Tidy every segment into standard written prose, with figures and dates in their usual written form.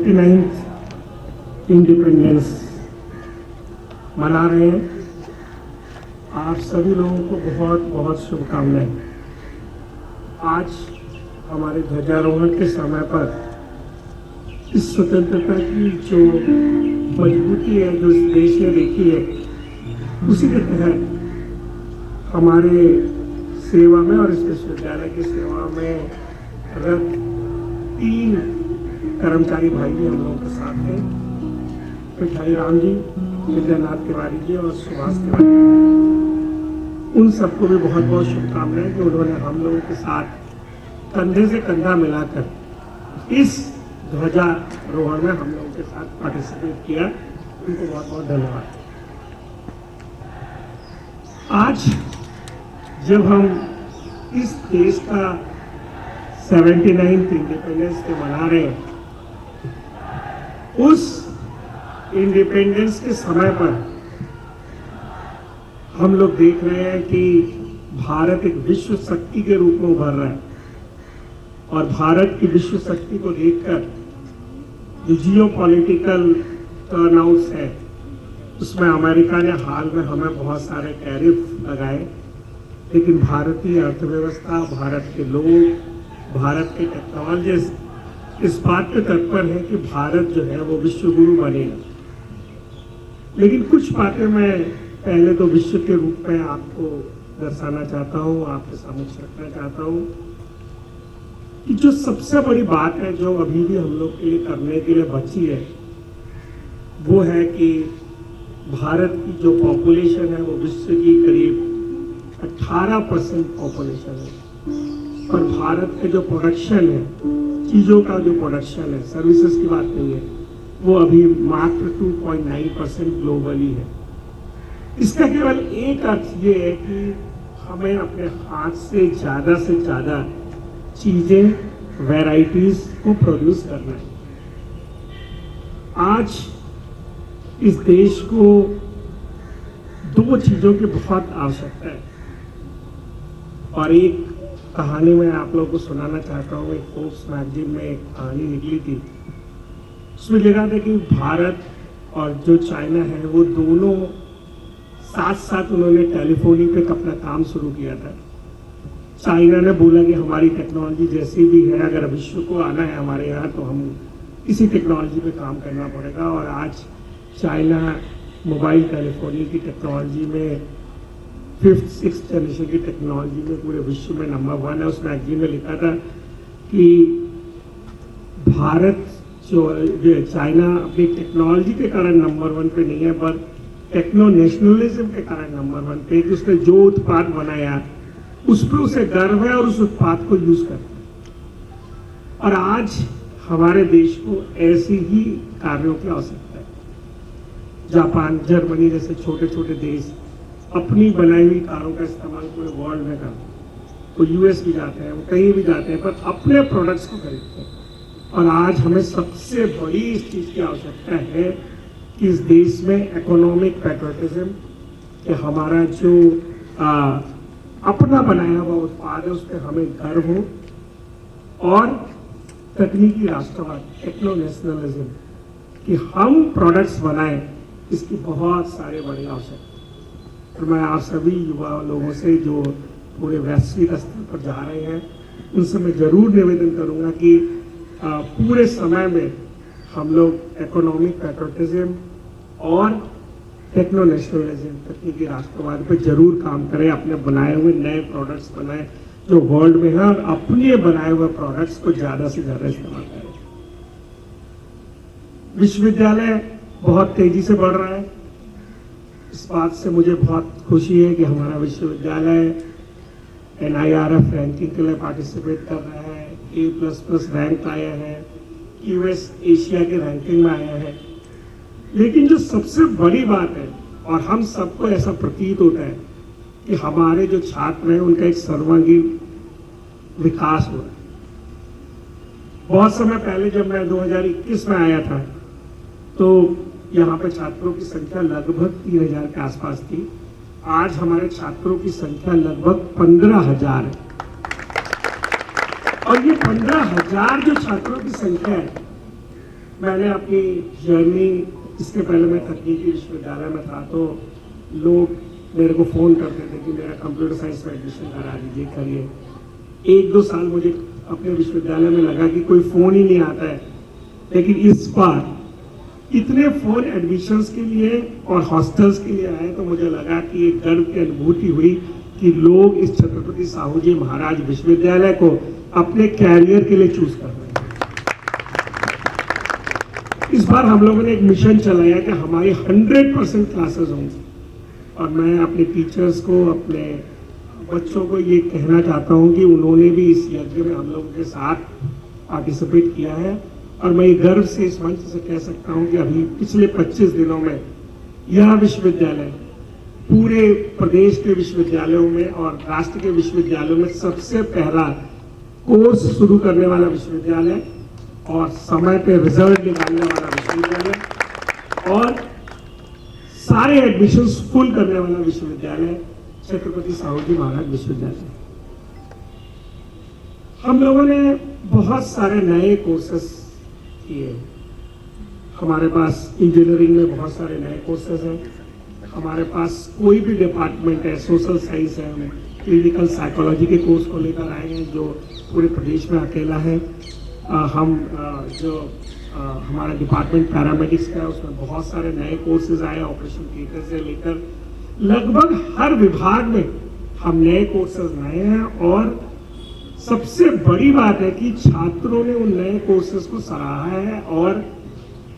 79th independence मना रहे हैं। आप सभी लोगों को बहुत बहुत शुभकामनाएं। आज हमारे ध्वजारोहण के समय पर इस स्वतंत्रता की जो मजबूती है जो इस देश ने देखी है, उसी के तहत हमारे सेवा में और इस विश्वविद्यालय की सेवा में रत 3 कर्मचारी भाई भी हम लोगों के साथ हैं। मिठाई राम जी, विद्यानाथ तिवारी जी और सुभाष तिवारी। उन सबको भी बहुत बहुत शुभकामनाएं कि उन्होंने हम लोगों के साथ कंधे से कंधा मिलाकर इस ध्वजारोहण में हम लोगों के साथ पार्टिसिपेट किया। उनको बहुत बहुत धन्यवाद। आज जब हम इस देश का 79th इंडिपेंडेंस डे मना रहे हैं, उस इंडिपेंडेंस के समय पर हम लोग देख रहे हैं कि भारत एक विश्व शक्ति के रूप में उभर रहा है और भारत की विश्व शक्ति को देखकर जो जियोपॉलिटिकल टर्नआउट्स है, उसमें अमेरिका ने हाल में हमें बहुत सारे टैरिफ लगाए, लेकिन भारतीय अर्थव्यवस्था, भारत के लोग, भारत के टेक्नोलॉजिस्ट इस बात पे तत्पर है कि भारत जो है वो विश्व गुरु बनेगा। लेकिन कुछ बातें मैं पहले तो विश्व के रूप में आपको दर्शाना चाहता हूँ, आपके समक्ष रखना चाहता हूँ कि जो सबसे बड़ी बात है जो अभी भी हम लोग के लिए करने के लिए बची है, वो है कि भारत की जो पॉपुलेशन है वो विश्व की करीब 18% पॉपुलेशन है, और भारत के जो प्रोडक्शन है, चीजों का जो प्रोडक्शन है, सर्विसेज की बात नहीं है, वो अभी मात्र 2.9% ग्लोबली है। इसका केवल एक अर्थ ये है कि हमें अपने हाथ से ज्यादा चीजें, वैरायटीज को प्रोड्यूस करना है। आज इस देश को 2 चीजों की बहुत आवश्यकता है, और एक कहानी मैं आप लोगों को सुनाना चाहता हूँ। एक फोर्ब्स मैगजीन में एक कहानी निकली थी, उसमें लिखा था कि भारत और जो चाइना है वो दोनों साथ साथ उन्होंने टेलीफोनिंग पे अपना काम शुरू किया था। चाइना ने बोला कि हमारी टेक्नोलॉजी जैसी भी है, अगर विश्व को आना है हमारे यहाँ तो हम इसी टेक्नोलॉजी पे काम करना पड़ेगा। और आज चाइना मोबाइल टेलीफोनी की टेक्नोलॉजी में 5th 6th जनरेशन की टेक्नोलॉजी में पूरे विश्व में नंबर 1 है। उस मैगजीन में लिखा था कि भारत जो चाइना अपनी टेक्नोलॉजी के कारण नंबर 1 पे नहीं है, पर टेक्नो नेशनलिज्म के कारण नंबर 1 पे, कि उसने जो उत्पाद बनाया उस पर उसे गर्व है और उस उत्पाद को यूज करता है। और आज हमारे देश को ऐसी ही कार्यों की आवश्यकता है। जापान, जर्मनी जैसे छोटे छोटे देश अपनी बनाई हुई कारों का इस्तेमाल पूरे वर्ल्ड में करते हैं। वो यूएस भी जाते हैं, वो कहीं भी जाते हैं, पर अपने प्रोडक्ट्स को खरीदते हैं। और आज हमें सबसे बड़ी इस चीज की आवश्यकता है कि इस देश में इकोनॉमिक पैट्रियटिज्म, कि हमारा जो अपना बनाया हुआ उत्पाद है उस पर हमें गर्व हो, और तकनीकी राष्ट्रवाद, टेक्नो नेशनलिज्म, कि हम प्रोडक्ट्स बनाएं, इसकी बहुत सारे बड़ी आवश्यकता। तो मैं आप सभी युवा लोगों से जो पूरे वैश्विक स्तर पर जा रहे हैं, उनसे मैं जरूर निवेदन करूंगा कि पूरे समय में हम लोग इकोनॉमिक पैट्रियटिज्म और टेक्नो नेशनलिज्म, तकनीकी राष्ट्रवाद पे जरूर काम करें। अपने बनाए हुए नए प्रोडक्ट्स बनाएं जो वर्ल्ड में है, और अपने बनाए हुए प्रोडक्ट्स को ज्यादा से ज्यादा इस्तेमाल करें। विश्वविद्यालय बहुत तेजी से बढ़ रहा है। इस बात से मुझे बहुत खुशी है कि हमारा विश्वविद्यालय NIRF रैंकिंग के लिए पार्टिसिपेट कर रहा है, A++ रैंक आया है, US एशिया के रैंकिंग में आया है। लेकिन जो सबसे बड़ी बात है, और हम सबको ऐसा प्रतीत होता है कि हमारे जो छात्र हैं उनका एक सर्वांगीण विकास हुआ है। बहुत समय पहले जब मैं 2021 में आया था, तो यहाँ पे छात्रों की संख्या लगभग 3000 के आसपास थी। आज हमारे छात्रों की संख्या लगभग 15,000 है, और ये 15,000 जो छात्रों की संख्या है, मैंने अपनी जर्नी, इसके पहले मैं तकनीकी विश्वविद्यालय में था, तो लोग मेरे को फ़ोन करते थे कि मेरा कंप्यूटर साइंस में एडमिशन करा दीजिए, करिए। 1-2 साल मुझे अपने विश्वविद्यालय में लगा कि कोई फ़ोन ही नहीं आता है, लेकिन इस बार इतने फ़ोन एडमिशन्स के लिए और हॉस्टल्स के लिए आए तो मुझे लगा कि एक गर्व की अनुभूति हुई कि लोग इस छत्रपति साहू जी महाराज विश्वविद्यालय को अपने कैरियर के लिए चूज कर रहे हैं। इस बार हम लोगों ने एक मिशन चलाया कि हमारी 100% क्लासेस होंगी, और मैं अपने टीचर्स को, अपने बच्चों को ये कहना चाहता हूँ कि उन्होंने भी इस यज्ञ में हम लोगों के साथ पार्टिसिपेट किया है। और मैं ये गर्व से इस मंच से कह सकता हूँ कि अभी पिछले 25 दिनों में यह विश्वविद्यालय पूरे प्रदेश के विश्वविद्यालयों में और राष्ट्र के विश्वविद्यालयों में सबसे पहला कोर्स शुरू करने वाला विश्वविद्यालय और समय पे रिजल्ट निकालने वाला विश्वविद्यालय और सारे एडमिशंस फुल करने वाला विश्वविद्यालय छत्रपति साहू जी महाराज विश्वविद्यालय। हम लोगों ने बहुत सारे नए कोर्सेस किए। हमारे पास इंजीनियरिंग में बहुत सारे नए कोर्सेज हैं, हमारे पास कोई भी डिपार्टमेंट है, सोशल साइंस है, हम क्लिनिकल साइकोलॉजी के कोर्स को लेकर आए हैं जो पूरे प्रदेश में अकेला है। हमारा डिपार्टमेंट पैरामेडिक्स का है, उसमें बहुत सारे नए कोर्सेज आए, ऑपरेशन थिएटर से लेकर लगभग हर विभाग में हम नए कोर्सेज लाए हैं। और सबसे बड़ी बात है कि छात्रों ने उन नए कोर्सेज को सराहा है और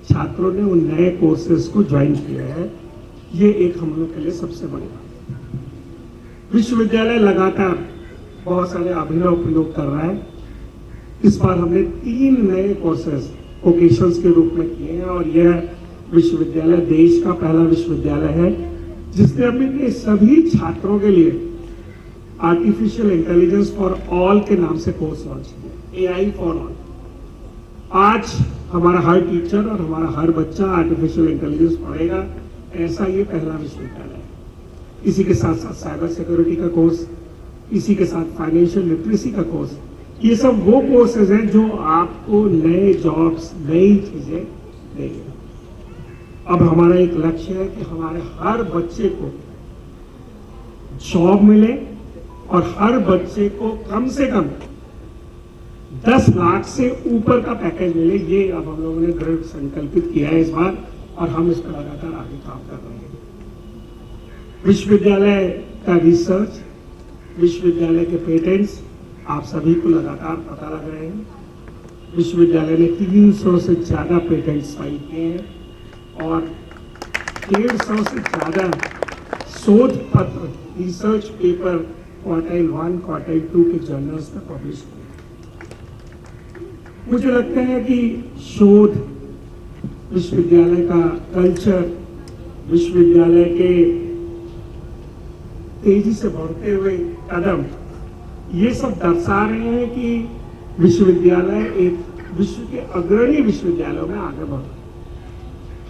छात्रों ने उन नए कोर्सेज को ज्वाइन किया है। ये एक हम लोग के लिए सबसे बड़ी बात है। विश्वविद्यालय लगातार बहुत सारे अभिनव प्रयोग कर रहा है। इस बार हमने 3 नए कोर्सेज वोकेशंस के रूप में किए हैं और यह विश्वविद्यालय देश का पहला विश्वविद्यालय है जिसने अपने सभी छात्रों के लिए आर्टिफिशियल इंटेलिजेंस फॉर ऑल के नाम से कोर्स लॉन्च किया, AI फॉर ऑल। आज हमारा हर टीचर और हमारा हर बच्चा आर्टिफिशियल इंटेलिजेंस पढ़ेगा, ऐसा ये पहला विश्वविद्यालय है। इसी के साथ साथ साइबर सिक्योरिटी का कोर्स, इसी के साथ फाइनेंशियल लिटरेसी का कोर्स, ये सब वो कोर्सेज हैं जो आपको नए जॉब्स, नई चीजें देंगे। अब हमारा एक लक्ष्य है कि हमारे हर बच्चे को जॉब मिले और हर बच्चे को कम से कम 10 लाख से ऊपर का पैकेज मिले। ये अब हम लोगों ने दृढ़ संकल्पित किया है इस बार और हम इस पर लगातार आगे काम कर रहे हैं। विश्वविद्यालय का रिसर्च, विश्वविद्यालय के पेटेंट्स आप सभी को लगातार पता लग रहे हैं। विश्वविद्यालय ने 300 से ज्यादा पेटेंट्स फाइल किए हैं और 150 से ज्यादा शोध पत्र, रिसर्च पेपर क्वार्टाइल 1, क्वार्टाइल 2 के जर्नल्स में पब्लिश किए। मुझे लगता है कि शोध, विश्वविद्यालय का कल्चर, विश्वविद्यालय के तेजी से बढ़ते हुए कदम, ये सब दर्शा रहे हैं कि विश्वविद्यालय एक विश्व के अग्रणी विश्वविद्यालयों में आगे बढ़ रहा है।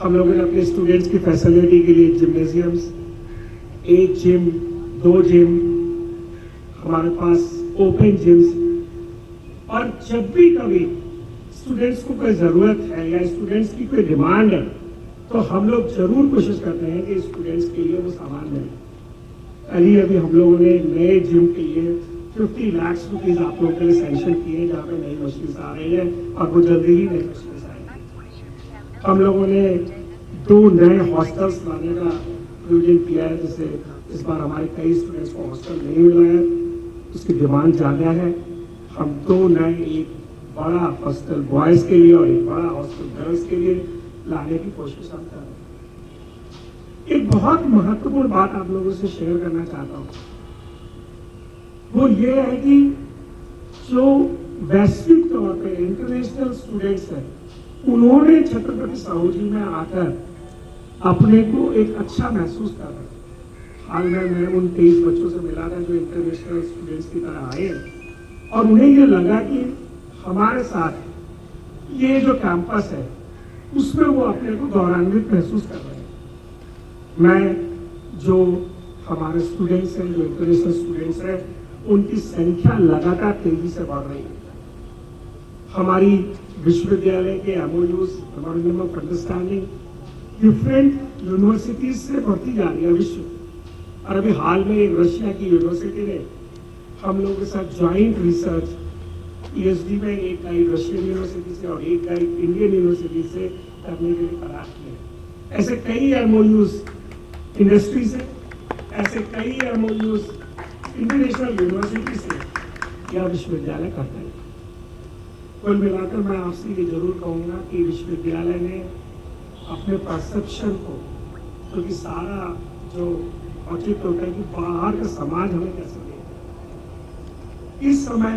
हम लोगों ने अपने स्टूडेंट्स की फैसिलिटी के लिए जिम्नेजियम्स, 1 जिम, 2 जिम, हमारे पास ओपन जिम्स, और जब भी कभी स्टूडेंट्स को कोई जरूरत है या स्टूडेंट्स की कोई डिमांड है तो हम लोग जरूर कोशिश करते हैं कि स्टूडेंट्स के लिए वो सामान मिले। अभी हम लोगों ने नए जिम के लिए 50 लाख रुपीज आप लोगों के लिए सैंक्शन किए, जहाँ पे नई मशीन आ रही है और वो जल्दी ही नई मशीन आएगी। हम लोगों ने 2 नए हॉस्टल्स लाने का आयोजन किया है, जैसे इस बार हमारे कई स्टूडेंट्स को हॉस्टल नहीं मिला है, उसकी डिमांड ज़्यादा है। हम 2 नए, एक बड़ा हॉस्टल बॉयज़ के लिए और एक बड़ा हॉस्टल गर्ल्स के लिए लाने की कोशिश हम कर रहे हैं। एक बहुत महत्वपूर्ण बात आप लोगों से शेयर करना चाहता हूँ, वो ये है कि जो वैश्विक तौर पे इंटरनेशनल स्टूडेंट्स हैं, उन्होंने छत्रपति साहू जी में आकर अपने को एक अच्छा महसूस कर रहे हैं। हाल में मैं उन 23 बच्चों से मिला था जो इंटरनेशनल स्टूडेंट्स की तरह आए और उन्हें ये लगा कि हमारे साथ ये जो कैंपस है उसमें वो अपने को गौरवान्वित महसूस कर रहे हैं। मैं जो हमारे स्टूडेंट्स हैं, जो इंटरनेशनल स्टूडेंट्स हैं, उनकी संख्या लगातार तेजी से बढ़ रही है। हमारी विश्वविद्यालय के MOUs, memorandum of understanding different universities से बढ़ती जा रही है विश्व। और अभी हाल में एक रशिया की यूनिवर्सिटी ने हम लोगों के साथ ज्वाइंट रिसर्च PhD में एक गाइड रशियन यूनिवर्सिटी से और एक गाइड इंडियन यूनिवर्सिटी से करने के लिए करार किए। ऐसे कई MOUs इंडस्ट्री से, ऐसे कई MOUs इंटरनेशनल यूनिवर्सिटी से यह विश्वविद्यालय करता है। कुल मिलाकर मैं आपसे ये जरूर कहूँगा कि विश्वविद्यालय ने अपने परसेप्शन को, क्योंकि सारा जो औचित्य होता है कि बाहर का समाज हमें कैसे देखेगा, इस समय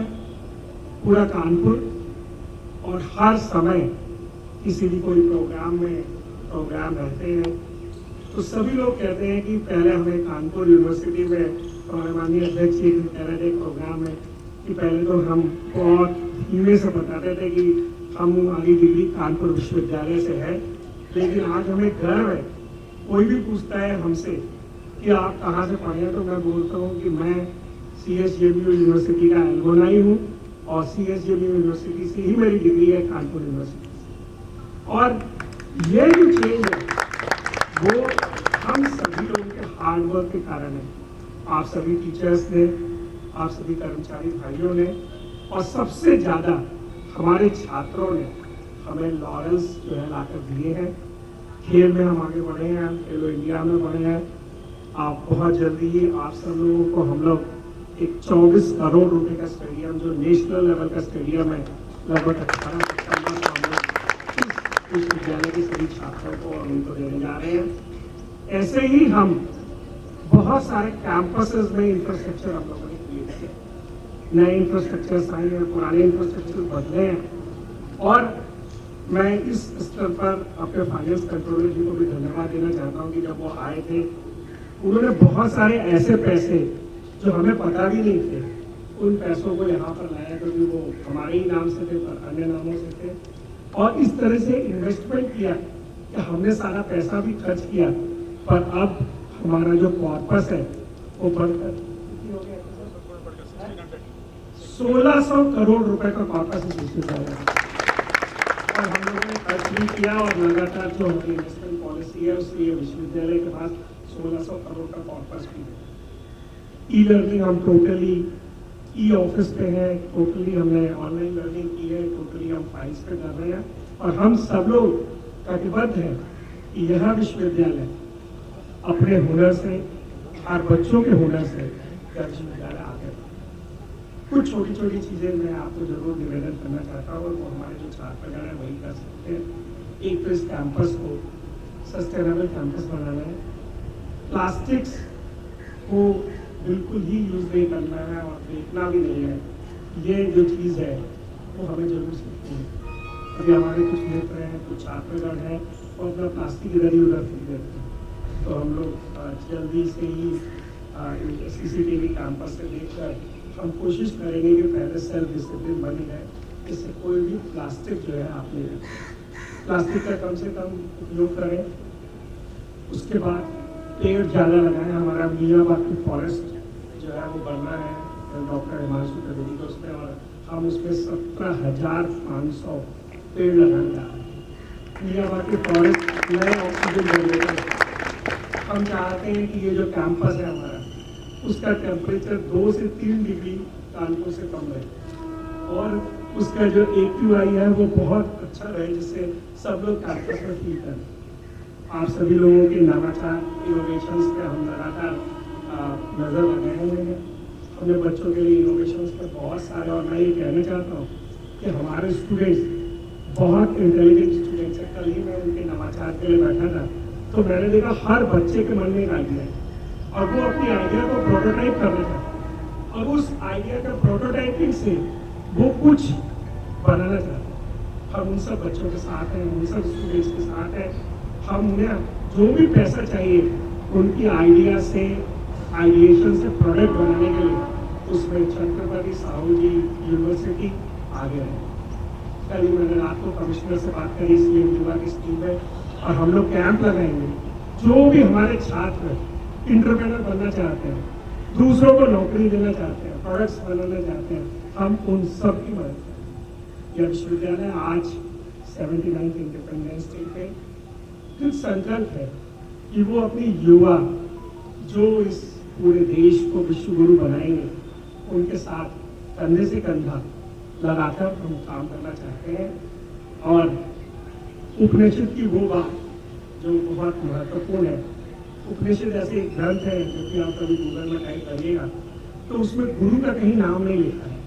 पूरा कानपुर और हर समय किसी भी कोई प्रोग्राम रहते हैं तो सभी लोग कहते हैं कि पहले हमें कानपुर यूनिवर्सिटी में, हमारे माननीय अध्यक्ष जी कह रहे थे एक प्रोग्राम में कि पहले तो हम बहुत धीमे से बताते थे कि हम हमारी डिग्री कानपुर विश्वविद्यालय से है, लेकिन आज हमें गर्व है। कोई भी पूछता है हमसे कि आप कहाँ से पढ़े हैं, तो मैं बोलता हूँ कि मैं CSJMU यूनिवर्सिटी का एल्युमनाई हूँ और CSJMU यूनिवर्सिटी से ही मेरी डिग्री है, कानपुर यूनिवर्सिटी से। और ये जो चेंज है वो हम सभी लोगों के हार्डवर्क के कारण है। आप सभी टीचर्स ने, आप सभी कर्मचारी भाइयों ने और सबसे ज़्यादा हमारे छात्रों ने हमें लॉरेंस जो है लाकर दिए हैं। खेल में हम आगे बढ़े हैं, खेलो इंडिया में बढ़े हैं। आप बहुत जल्दी ही आप सब लोगों को हम लोग एक 24 करोड़ रुपए का स्टेडियम, जो नेशनल लेवल का स्टेडियम है, लगभग 18 सितंबर को हम लोग इस विद्यालय के सभी छात्रों को और उनको देने जा रहे हैं। ऐसे ही हम बहुत सारे कैंपसेस में इंफ्रास्ट्रक्चर हम लोगों ने क्रिएट किया, नए इंफ्रास्ट्रक्चर आए हैं, पुराने इंफ्रास्ट्रक्चर बदले हैं। और मैं इस स्तर पर अपने फाइनेंस कंट्रोलर जी को भी धन्यवाद देना चाहता हूँ कि जब वो आए थे उन्होंने बहुत सारे ऐसे पैसे जो हमें पता भी नहीं थे, उन पैसों को यहाँ पर लाया, क्योंकि वो हमारे ही नाम से थे पर अन्य नामों से थे। और इस तरह से इन्वेस्टमेंट किया कि हमने सारा पैसा भी खर्च किया, पर अब हमारा जो कॉर्पस है वो बढ़कर 1600 करोड़ रुपए का कॉर्पस इस विश्वविद्यालय है। और हम लोगों ने खर्च भी किया और लगातार जो हमारी इन्वेस्टमेंट पॉलिसी है उसके लिए विश्वविद्यालय के पास 1600 करोड़ का कॉर्पस भी है। ई लर्निंग हम टोटली ऑफिस पे है, टोटली हमने ऑनलाइन लर्निंग की है, टोटली हम फाइल्स पे कर रहे हैं। और हम सब लोग कटिबद्ध हैं कि यह विश्वविद्यालय अपने हुनर से, हर बच्चों के हुनर से यह विश्वविद्यालय आगे। कुछ छोटी छोटी चीज़ें मैं आपको जरूर निवेदन करना चाहता हूँ, वो हमारे जो छात्रगण है वही कर सकते हैं। एक तो इस कैंपस को सस्टेनेबल कैंपस बनाना है, प्लास्टिक्स को बिल्कुल ही यूज़ नहीं करना है और फेंकना भी नहीं है। ये जो चीज़ है वो हमें जरूर सीखनी है। अभी हमारे कुछ मित्र हैं, कुछ छात्रगण हैं और अपना प्लास्टिक इधर ही उधर फेंक देते हैं। तो हम लोग जल्दी से ही CCTV कैंपस से देखकर हम कोशिश करेंगे कि पहले सेल्फ डिसिप्लिन बनी है, इससे कोई भी प्लास्टिक जो है आप नहीं रखें, प्लास्टिक का कम से कम उपयोग करें। उसके बाद पेड़ ज़्यादा लगाएं। हमारा मियाँबाग की फॉरेस्ट जो है वो बनना है डॉक्टर हिमांशु त्रिवेदी को उसमें, और हम उसमें 17,500 पेड़ लगाने जा रहे हैं। मियाँबाग की फॉरेस्ट नए ऑक्सीजन जनरेटर। हम चाहते हैं कि ये जो कैंपस है हमारा, उसका टेम्परेचर 2 से 3 डिग्री कानपुर से कम रहे और उसका जो AQI है वो बहुत अच्छा रहे, जिससे सब लोग कैंपस में फील करें। आप सभी लोगों के नवाचार इनोवेशंस पे हम लगातार नज़र लगाए हुए हैं। हमने बच्चों के लिए इनोवेशंस पे बहुत सारे, और मैं ये कहना चाहता हूँ कि हमारे स्टूडेंट्स बहुत इंटेलिजेंट स्टूडेंट्स हैं। कल ही मैं उनके नवाचार के लिए बैठा था तो मैंने देखा हर बच्चे के मन में एक आइडिया है और वो अपनी आइडिया को प्रोटोटाइप करना चाहता है, और उस आइडिया का प्रोटोटाइपिंग से वो कुछ बनाना चाहता है। हम उन सब बच्चों के साथ हैं, उन सब स्टूडेंट्स के साथ हैं। हम उन्हें जो भी पैसा चाहिए उनकी आइडिया से, आइडिएशन से प्रोडक्ट बनाने के लिए उसमें छत्रपति साहू जी यूनिवर्सिटी आगे है। कल ही मैंने रात को कमिश्नर से बात करी CM युवा की स्कीम में, और हम लोग कैंप लगाएंगे। जो भी हमारे छात्र इंटरप्रेनर बनना चाहते हैं, दूसरों को नौकरी देना चाहते हैं, प्रोडक्ट्स बनाना चाहते हैं, हम उन सब की मदद करें। यह विश्वविद्यालय आज 79th इंडिपेंडेंस डे पे कृत संकल्प है कि वो अपनी युवा जो इस पूरे देश को विश्व गुरु बनाएंगे, उनके साथ कंधे से कंधा लगाकर हम काम करना चाहते हैं। और उपनिषद की वो बात जो बहुत महत्वपूर्ण है, उपनिषद ऐसे एक ग्रंथ है जो कि आप कभी गूगल में टाइप करिएगा तो उसमें गुरु का कहीं नाम नहीं लिखा है,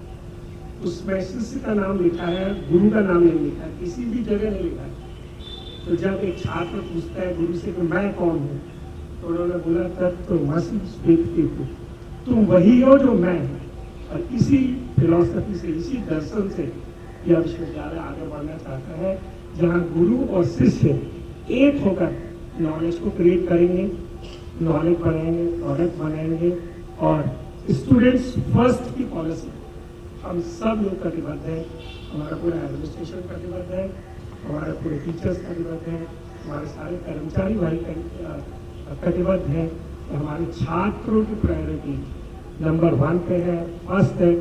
उसमें शिष्य का नाम लिखा है, गुरु का नाम नहीं लिखा है, किसी भी जगह नहीं लिखा है। तो जब एक छात्र पूछता है गुरु से कि मैं कौन हूँ, तो उन्होंने बोला तत्वमसि व्यक्ति हूँ, तुम वही हो जो मैं हूँ। और इसी फिलॉसफी से, इसी दर्शन से यह विश्वविद्यालय आगे बढ़ना चाहता है, जहाँ गुरु और शिष्य एक होकर नॉलेज को क्रिएट करेंगे, नॉलेज बनाएंगे, प्रोडक्ट बनाएंगे। और स्टूडेंट्स फर्स्ट की पॉलिसी हम सब लोग प्रतिबद्ध हैं, हमारा पूरा एडमिनिस्ट्रेशन प्रतिबद्ध है, हमारे पूरे टीचर्स प्रतिबद्ध हैं, हमारे सारे कर्मचारी भाई प्रतिबद्ध हैं। हमारे छात्रों की प्रायोरिटी नंबर 1 पे है, फर्स्ट है।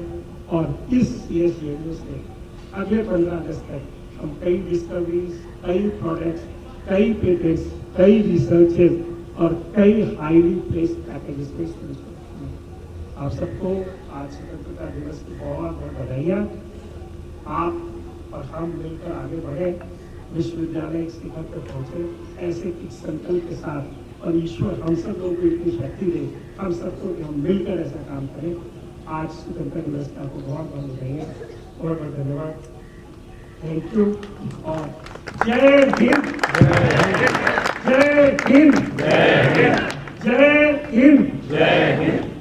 और इस CSJMU से अगले 15 अगस्त तक हम कई डिस्कवरीज, कई प्रोडक्ट्स, कई पेटेंट्स, कई रिसर्चेज और कई हाईली प्लेस्ड पैकेजेस पे स्टूडेंट्स को रखेंगे। आप सबको आज स्वतंत्रता दिवस की बहुत बहुत बधाइयाँ। आप और हम मिलकर आगे बढ़े, विश्वविद्यालय एक शिखर पर पहुँचे ऐसे एक संकल्प के साथ। और ईश्वर हम सब लोगों को इतनी शक्ति दे, हम सबको कि हम मिलकर ऐसा काम करें। आज स्वतंत्रता दिवस का आपको बहुत बहुत बधाइयाँ, बहुत बहुत धन्यवाद, थैंक यू। और जय हिंद, जय हिंद, जय हिंद, जय हिंद, जय हिंद।